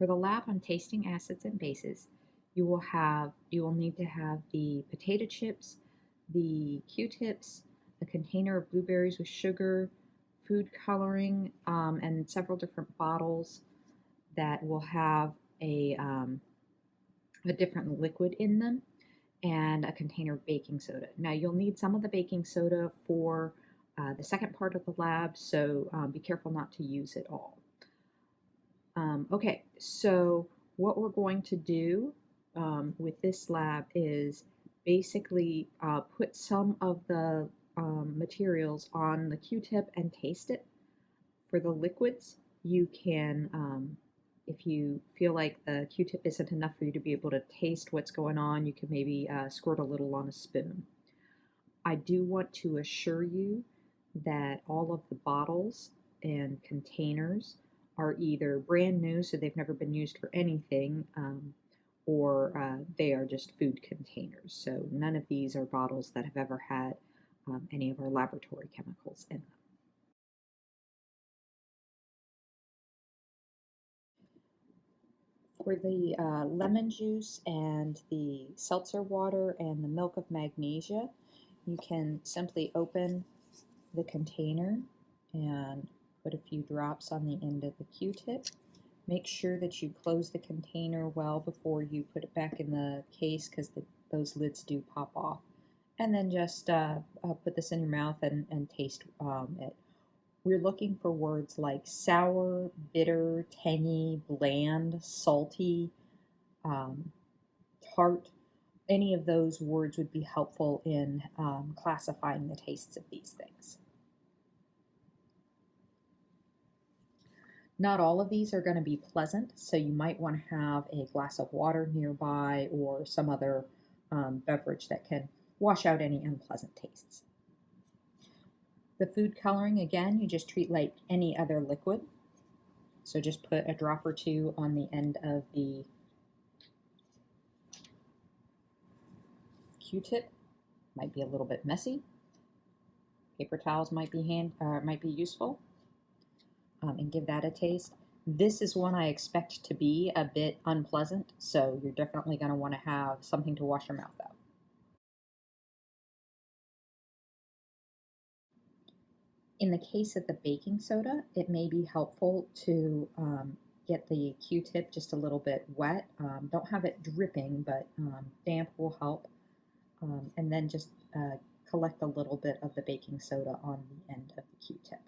For the lab on tasting acids and bases, you will need to have the potato chips, the Q-tips, a container of blueberries with sugar, food coloring, and several different bottles that will have a different liquid in them, and a container of baking soda. Now you'll need some of the baking soda for the second part of the lab, so be careful not to use it all. Okay, so what we're going to do with this lab is basically put some of the materials on the Q-tip and taste it. For the liquids, you can, if you feel like the Q-tip isn't enough for you to be able to taste what's going on, you can maybe squirt a little on a spoon. I do want to assure you that all of the bottles and containers are either brand new, so they've never been used for anything, or they are just food containers. So none of these are bottles that have ever had any of our laboratory chemicals in them. For the lemon juice and the seltzer water and the milk of magnesia, you can simply open the container and put a few drops on the end of the Q-tip. Make sure that you close the container well before you put it back in the case, because those lids do pop off. And then just put this in your mouth and taste it. We're looking for words like sour, bitter, tangy, bland, salty, tart. Any of those words would be helpful in classifying the tastes of these things. Not all of these are going to be pleasant, so you might want to have a glass of water nearby or some other beverage that can wash out any unpleasant tastes. The food coloring, again, you just treat like any other liquid. So just put a drop or two on the end of the Q-tip. Might be a little bit messy. Paper towels might be useful, and give that a taste. This is one I expect to be a bit unpleasant, so you're definitely going to want to have something to wash your mouth out. In the case of the baking soda, it may be helpful to get the Q-tip just a little bit wet. Don't have it dripping, but damp will help. And then just collect a little bit of the baking soda on the end of the Q-tip.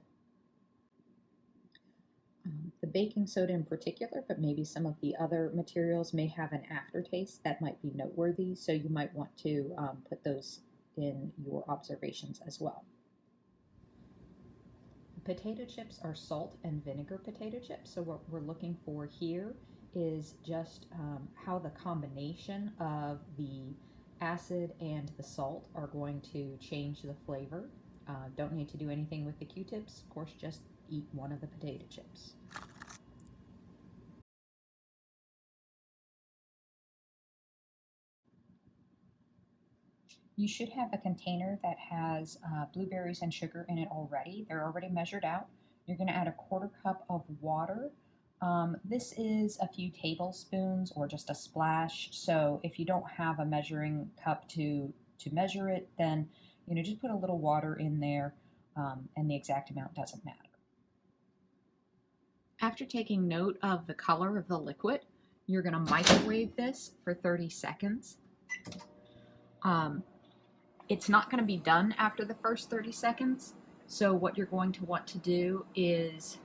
The baking soda in particular, but maybe some of the other materials may have an aftertaste that might be noteworthy, so you might want to put those in your observations as well. Potato chips are salt and vinegar potato chips, so what we're looking for here is just how the combination of the acid and the salt are going to change the flavor. Don't need to do anything with the Q-tips, of course, just eat one of the potato chips. You should have a container that has blueberries and sugar in it already. They're already measured out. You're going to add a 1/4 cup of water. This is a few tablespoons or just a splash. So if you don't have a measuring cup to measure it, then just put a little water in there, and the exact amount doesn't matter. After taking note of the color of the liquid, you're going to microwave this for 30 seconds. It's not going to be done after the first 30 seconds, so what you're going to want to do is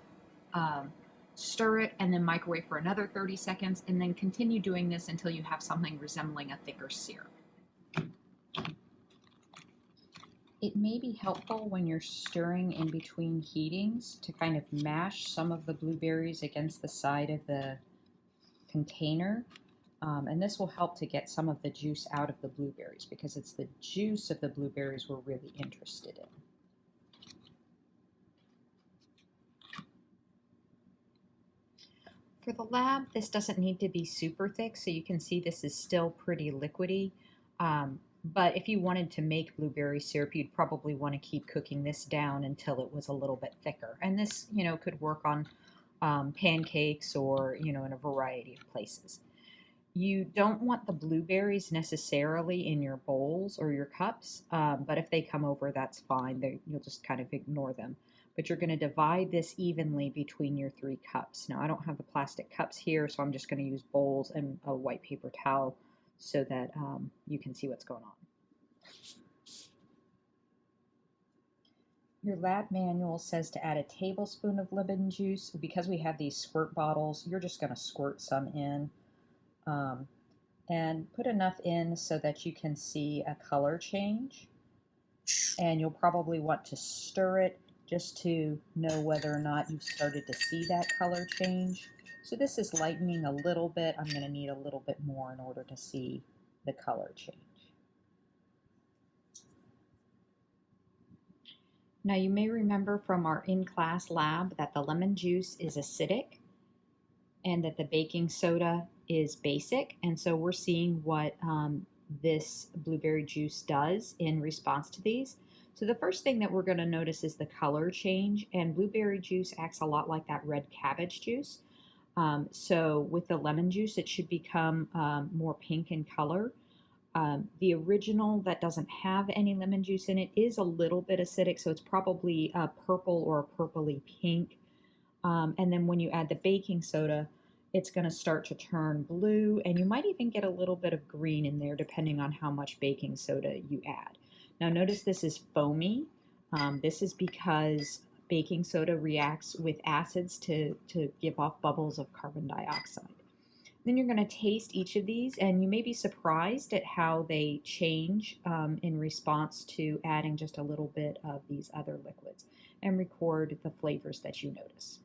stir it and then microwave for another 30 seconds, and then continue doing this until you have something resembling a thicker syrup. It may be helpful when you're stirring in between heatings to kind of mash some of the blueberries against the side of the container. And this will help to get some of the juice out of the blueberries, because it's the juice of the blueberries we're really interested in. For the lab, this doesn't need to be super thick, so you can see this is still pretty liquidy. But if you wanted to make blueberry syrup, you'd probably want to keep cooking this down until it was a little bit thicker. And this, could work on pancakes or, in a variety of places. You don't want the blueberries necessarily in your bowls or your cups, but if they come over, that's fine. You'll just kind of ignore them. But you're going to divide this evenly between your 3 cups. Now, I don't have the plastic cups here, so I'm just going to use bowls and a white paper towel so that you can see what's going on. Your lab manual says to add a tablespoon of lemon juice. Because we have these squirt bottles, you're just going to squirt some in. And put enough in so that you can see a color change. And you'll probably want to stir it just to know whether or not you've started to see that color change. So this is lightening a little bit. I'm going to need a little bit more in order to see the color change. Now you may remember from our in-class lab that the lemon juice is acidic and that the baking soda is basic, and so we're seeing what this blueberry juice does in response to these. So the first thing that we're going to notice is the color change, and blueberry juice acts a lot like that red cabbage juice. So with the lemon juice, it should become more pink in color. The original that doesn't have any lemon juice in it is a little bit acidic, so it's probably a purple or a purpley pink. And then when you add the baking soda, it's going to start to turn blue, and you might even get a little bit of green in there depending on how much baking soda you add. Now notice this is foamy. This is because baking soda reacts with acids to give off bubbles of carbon dioxide. Then you're going to taste each of these, and you may be surprised at how they change in response to adding just a little bit of these other liquids, and record the flavors that you notice.